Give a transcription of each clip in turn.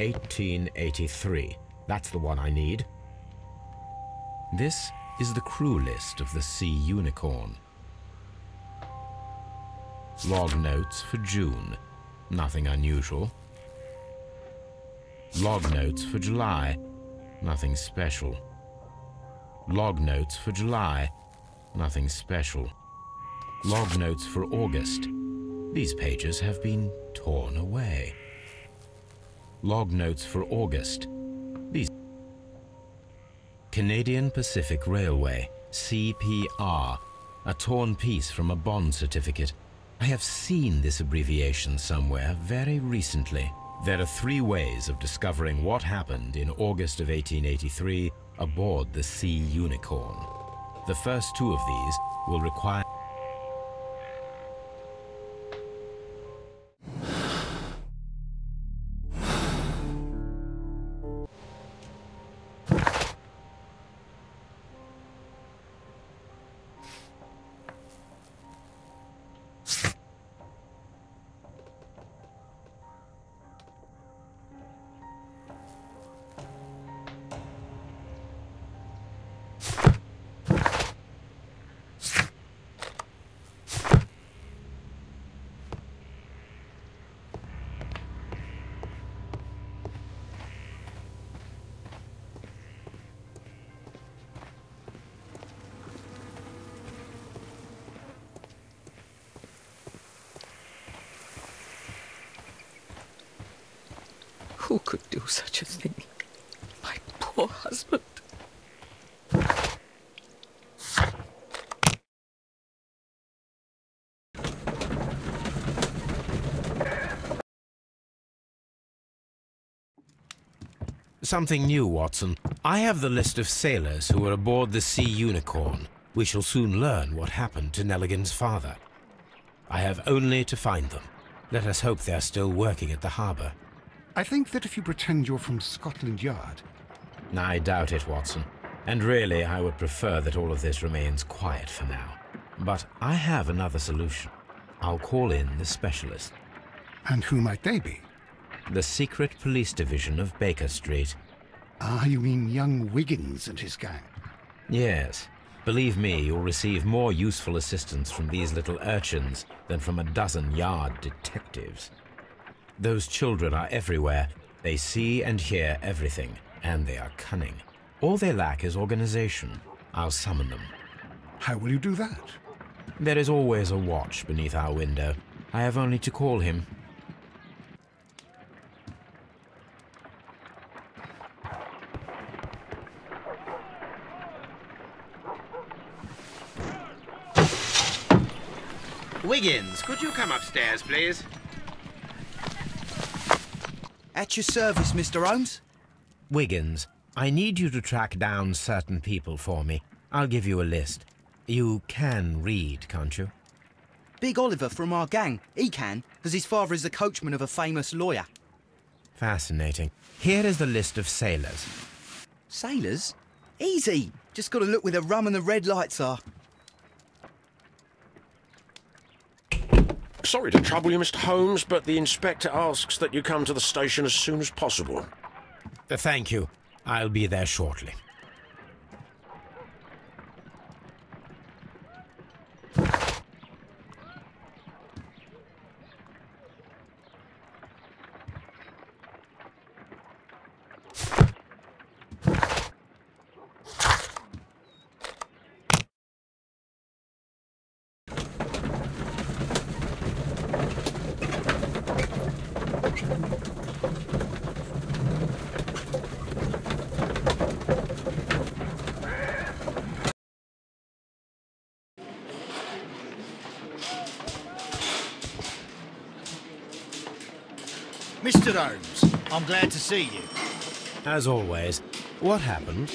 1883. That's the one I need. This is the crew list of the Sea Unicorn. Log notes for June. Nothing unusual. Log notes for July. Nothing special. Log notes for July. Nothing special. Log notes for August. These pages have been torn away. Log notes for August. These. Canadian Pacific Railway, CPR, a torn piece from a bond certificate. I have seen this abbreviation somewhere very recently. There are 3 ways of discovering what happened in August of 1883 aboard the Sea Unicorn. The first 2 of these will require... Who could do such a thing? My poor husband. Something new, Watson. I have the list of sailors who were aboard the Sea Unicorn. We shall soon learn what happened to Nelligan's father. I have only to find them. Let us hope they are still working at the harbour. I think that if you pretend you're from Scotland Yard... I doubt it, Watson. And really, I would prefer that all of this remains quiet for now. But I have another solution. I'll call in the specialist. And who might they be? The secret police division of Baker Street. Ah, you mean young Wiggins and his gang? Yes. Believe me, you'll receive more useful assistance from these little urchins than from a dozen yard detectives. Those children are everywhere. They see and hear everything, and they are cunning. All they lack is organization. I'll summon them. How will you do that? There is always a watch beneath our window. I have only to call him. Wiggins, could you come upstairs, please? At your service, Mr. Holmes. Wiggins, I need you to track down certain people for me. I'll give you a list. You can read, can't you? Big Oliver from our gang. He can, because his father is the coachman of a famous lawyer. Fascinating. Here is the list of sailors. Sailors? Easy. Just got to look where the rum and the red lights are. Sorry to trouble you, Mr. Holmes, but the inspector asks that you come to the station as soon as possible. Thank you. I'll be there shortly. Mr. Holmes, I'm glad to see you. As always, what happened?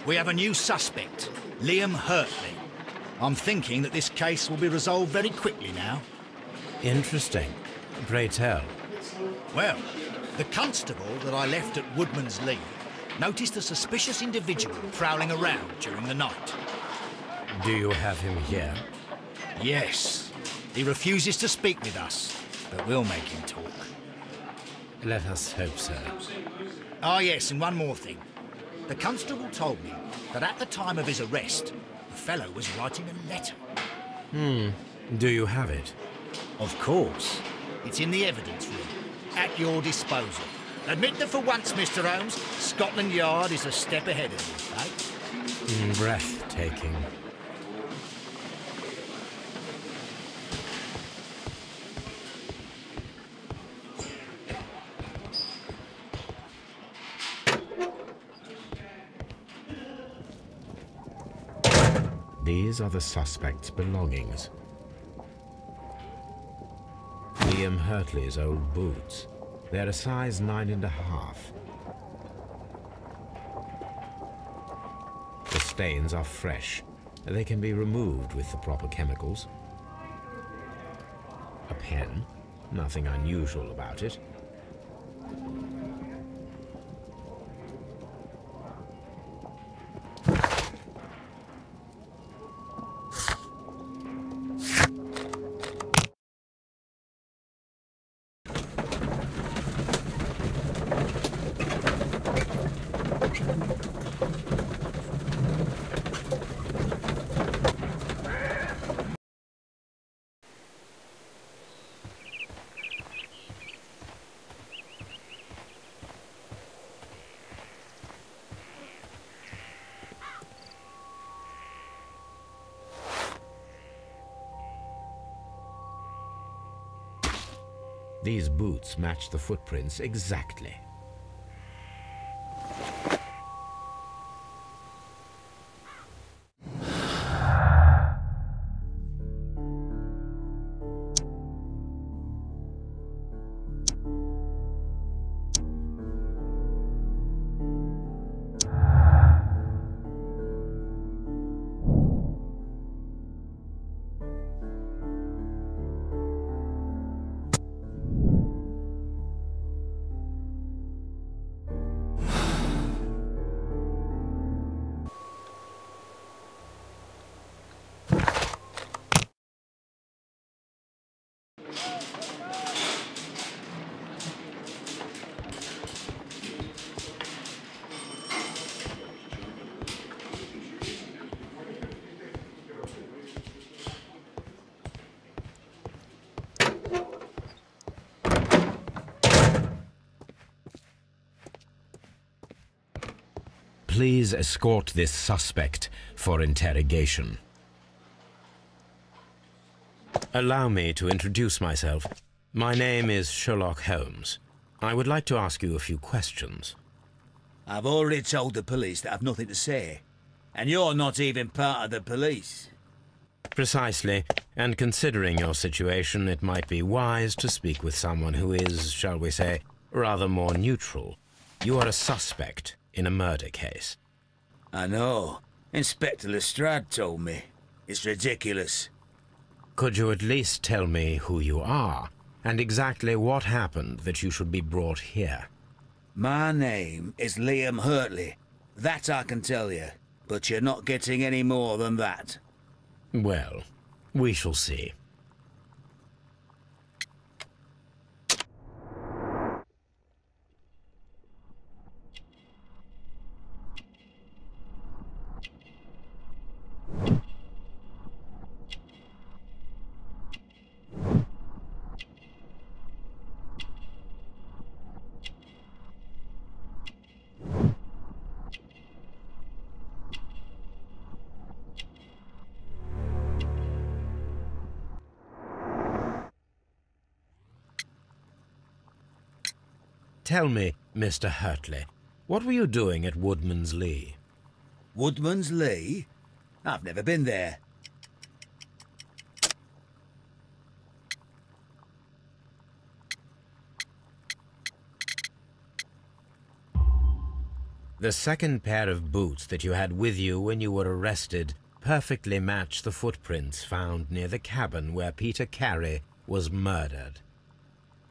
We have a new suspect, Liam Hurtley. I'm thinking that this case will be resolved very quickly now. Interesting. Pray tell. Well, the constable that I left at Woodman's Lee noticed a suspicious individual prowling around during the night. Do you have him here? Yes. He refuses to speak with us, but we'll make him talk. Let us hope so. Ah, yes, and one more thing. The constable told me that at the time of his arrest, the fellow was writing a letter. Do you have it? Of course. It's in the evidence room, at your disposal. Admit that for once, Mr. Holmes, Scotland Yard is a step ahead of you, eh? Breathtaking. These are the suspect's belongings. Liam Hurtley's old boots. They're a size 9.5. The stains are fresh. They can be removed with the proper chemicals. A pen. Nothing unusual about it. These boots match the footprints exactly. Please escort this suspect for interrogation. Allow me to introduce myself. My name is Sherlock Holmes. I would like to ask you a few questions. I've already told the police that I've nothing to say. And you're not even part of the police. Precisely, and considering your situation, it might be wise to speak with someone who is, shall we say, rather more neutral. You are a suspect in a murder case. I know. Inspector Lestrade told me. It's ridiculous. Could you at least tell me who you are, and exactly what happened that you should be brought here? My name is Liam Hurtley. That I can tell you. But you're not getting any more than that. Well, we shall see. Tell me, Mr. Hurtley, what were you doing at Woodman's Lee? Woodman's Lee? I've never been there. The second pair of boots that you had with you when you were arrested perfectly match the footprints found near the cabin where Peter Carey was murdered.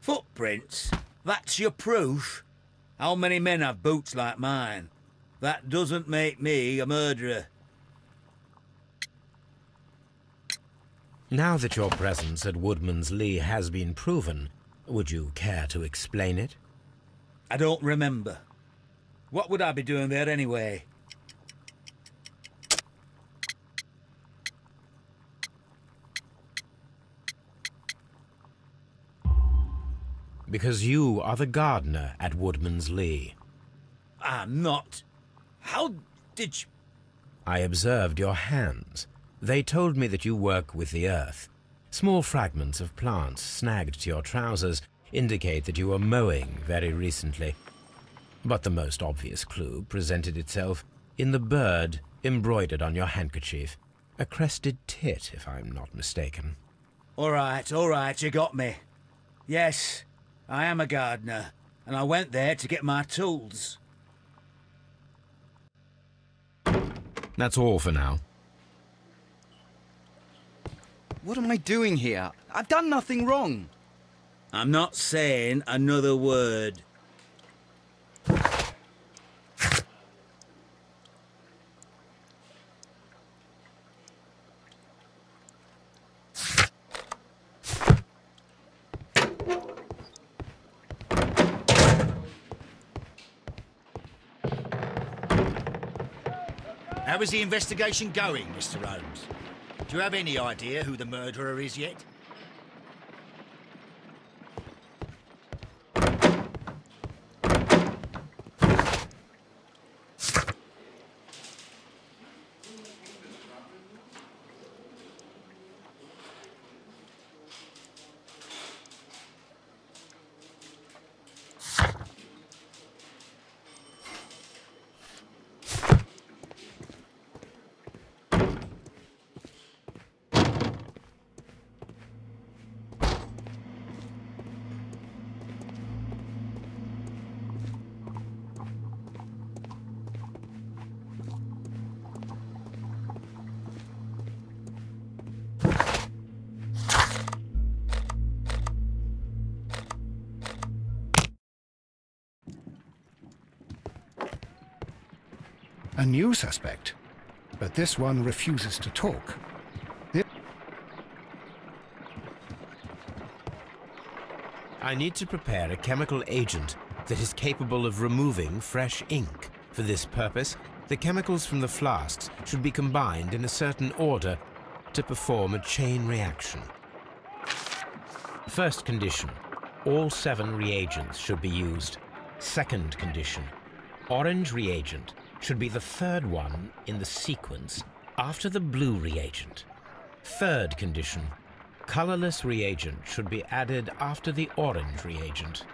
Footprints? That's your proof? How many men have boots like mine? That doesn't make me a murderer. Now that your presence at Woodman's Lee has been proven, would you care to explain it? I don't remember. What would I be doing there anyway? Because you are the gardener at Woodman's Lee. I'm not. How did you... I observed your hands. They told me that you work with the earth. Small fragments of plants snagged to your trousers indicate that you were mowing very recently. But the most obvious clue presented itself in the bird embroidered on your handkerchief. A crested tit, if I'm not mistaken. All right, you got me. Yes, I am a gardener, and I went there to get my tools. That's all for now. What am I doing here? I've done nothing wrong. I'm not saying another word. How is the investigation going, Mr. Holmes? Do you have any idea who the murderer is yet? A new suspect, but this one refuses to talk. I need to prepare a chemical agent that is capable of removing fresh ink. For this purpose, the chemicals from the flasks should be combined in a certain order to perform a chain reaction. First condition, all 7 reagents should be used. Second condition, orange reagent should be the third one in the sequence after the blue reagent. Third condition, colorless reagent should be added after the orange reagent.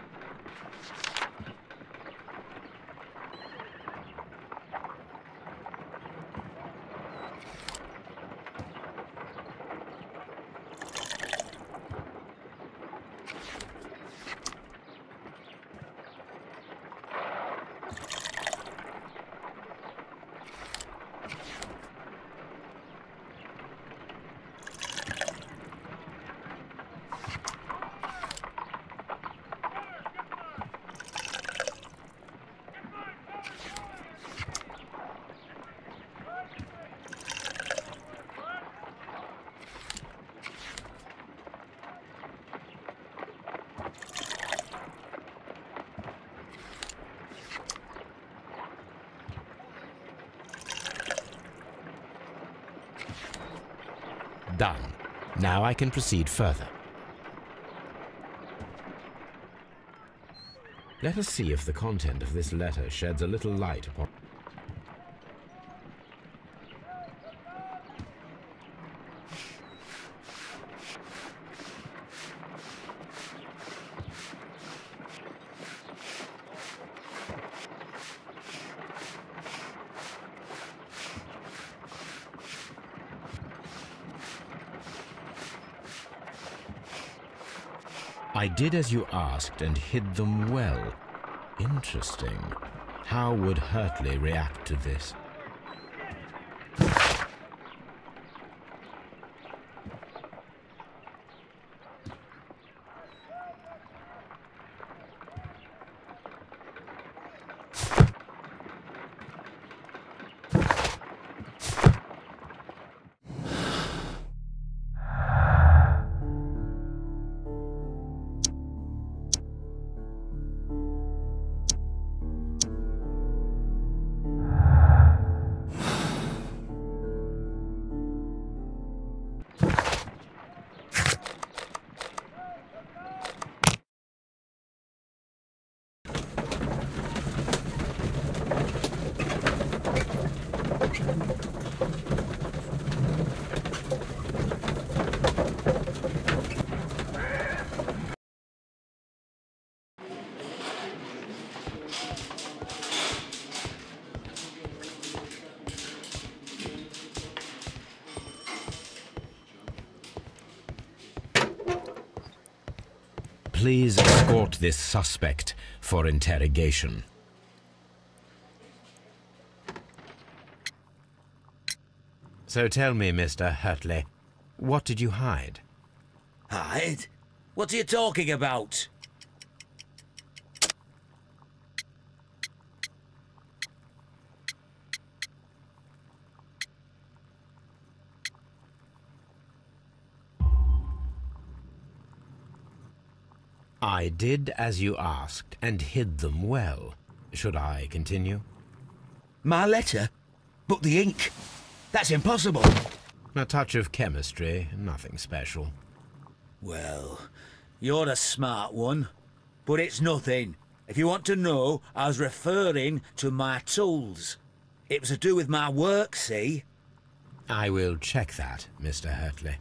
Done. Now I can proceed further. Let us see if the content of this letter sheds a little light upon... I did as you asked and hid them well. Interesting. How would Hurtley react to this? Please escort this suspect for interrogation. So tell me, Mr. Hurtley, what did you hide? Hide? What are you talking about? I did as you asked and hid them well. Should I continue? My letter? But the ink? That's impossible. A touch of chemistry, nothing special. Well, you're a smart one. But it's nothing. If you want to know, I was referring to my tools. It was to do with my work, see? I will check that, Mr. Hurtley.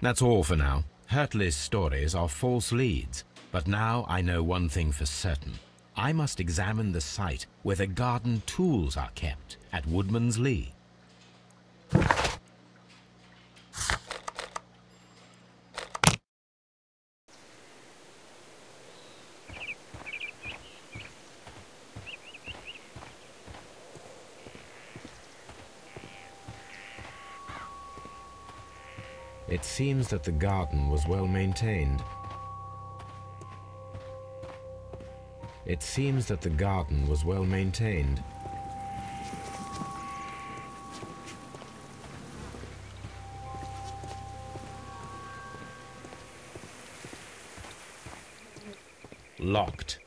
That's all for now. Hurtley's stories are false leads, but now I know one thing for certain. I must examine the site where the garden tools are kept at Woodman's Lee. It seems that the garden was well maintained. It seems that the garden was well maintained. Locked.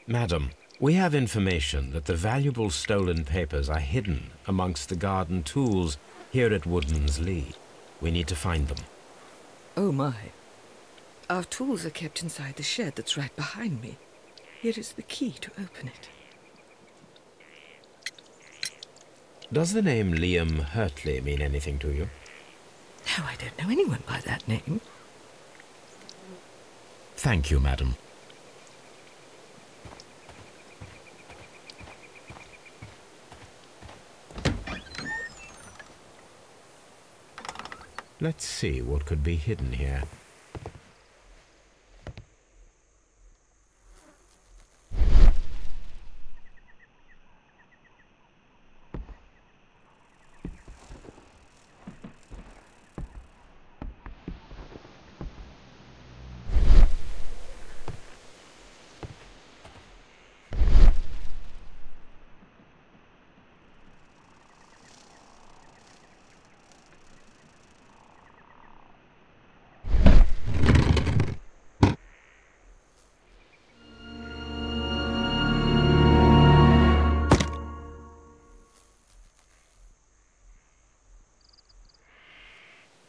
Madam, we have information that the valuable stolen papers are hidden amongst the garden tools here at Woodman's Lee. We need to find them. Oh my. Our tools are kept inside the shed that's right behind me. Here is the key to open it. Does the name Liam Hurtley mean anything to you? No, I don't know anyone by that name. Thank you, madam. Let's see what could be hidden here.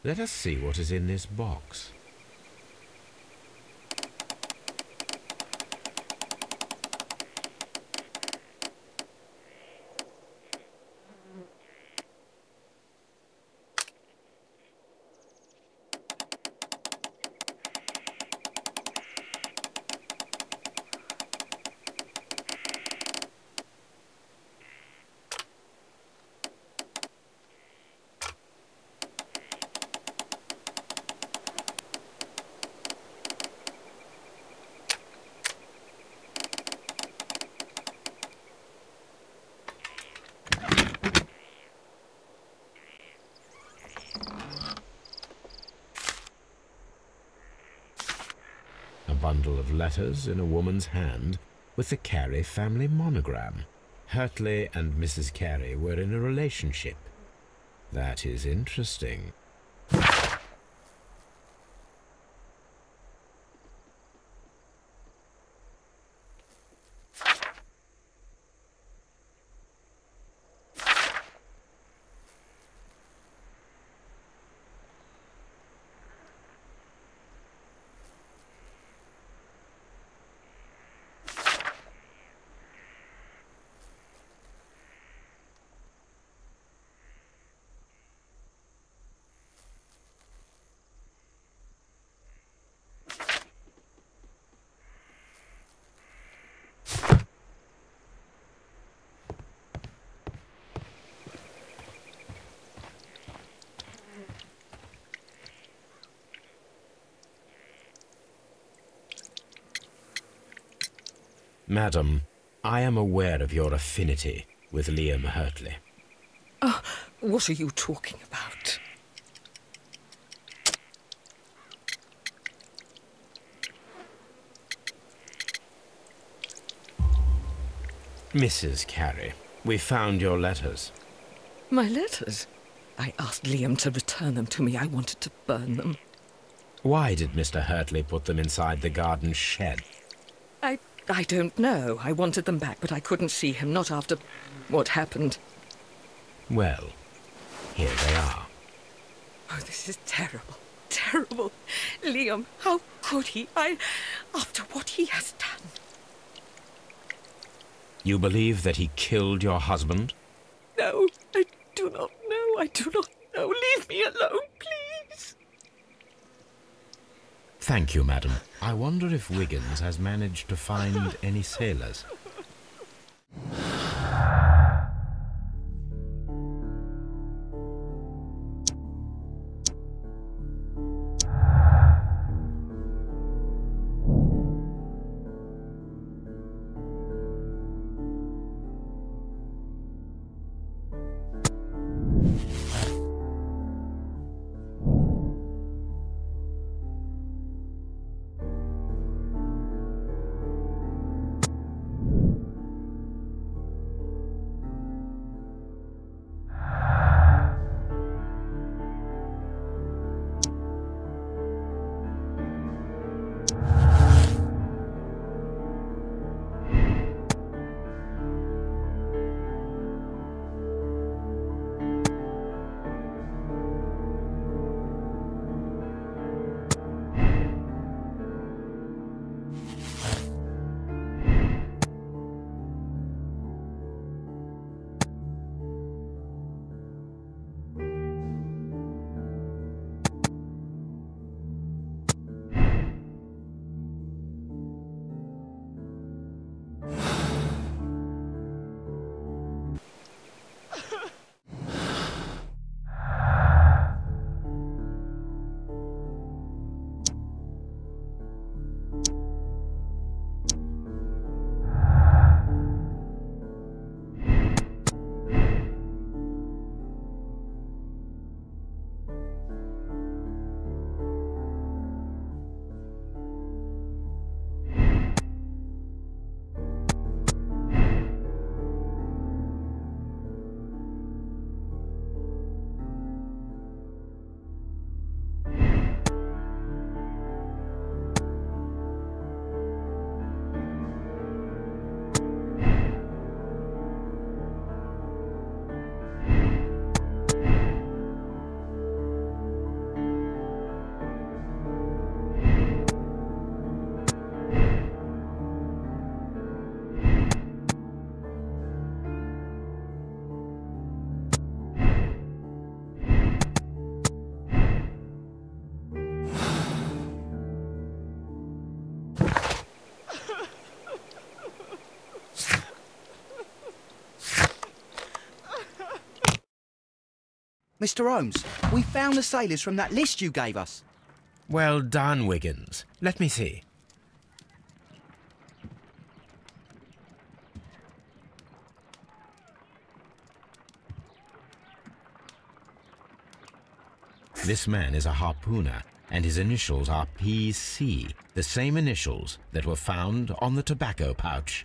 Let us see what is in this box. Bundle of letters in a woman's hand with the Carey family monogram. Hurtley and Mrs. Carey were in a relationship. That is interesting. Madam, I am aware of your affinity with Liam Hurtley. Oh, what are you talking about? Mrs. Carey, we found your letters. My letters? I asked Liam to return them to me. I wanted to burn them. Why did Mr. Hurtley put them inside the garden shed? I don't know. I wanted them back, but I couldn't see him, not after what happened. Well, here they are. Oh, this is terrible. Terrible. Liam, how could he? After what he has done. You believe that he killed your husband? No, I do not know. I do not know. Leave me alone, please. Thank you, madam. I wonder if Wiggins has managed to find any sailors. Mr. Holmes, we found the sailors from that list you gave us. Well done, Wiggins. Let me see. This man is a harpooner, and his initials are PC, the same initials that were found on the tobacco pouch.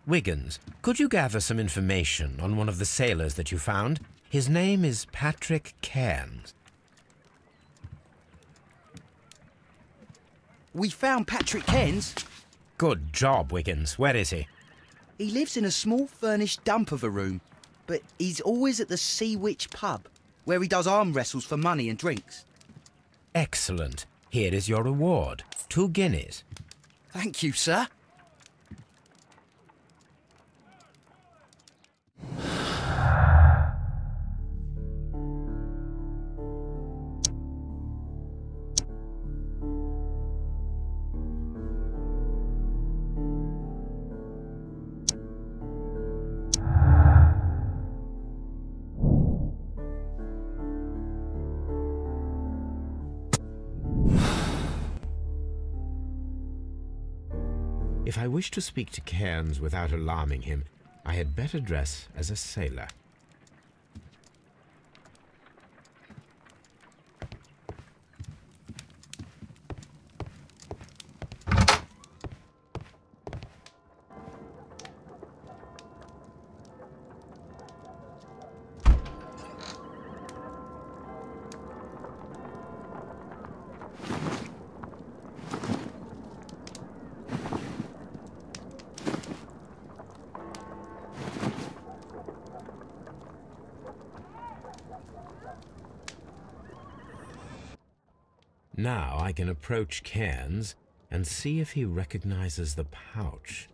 Wiggins, could you gather some information on one of the sailors that you found? His name is Patrick Cairns. We found Patrick Cairns. Good job, Wiggins. Where is he? He lives in a small furnished dump of a room, but he's always at the Sea Witch pub, where he does arm wrestles for money and drinks. Excellent. Here is your reward. 2 guineas. Thank you, sir. If I wish to speak to Cairns without alarming him, I had better dress as a sailor. Now I can approach Cairns and see if he recognizes the pouch.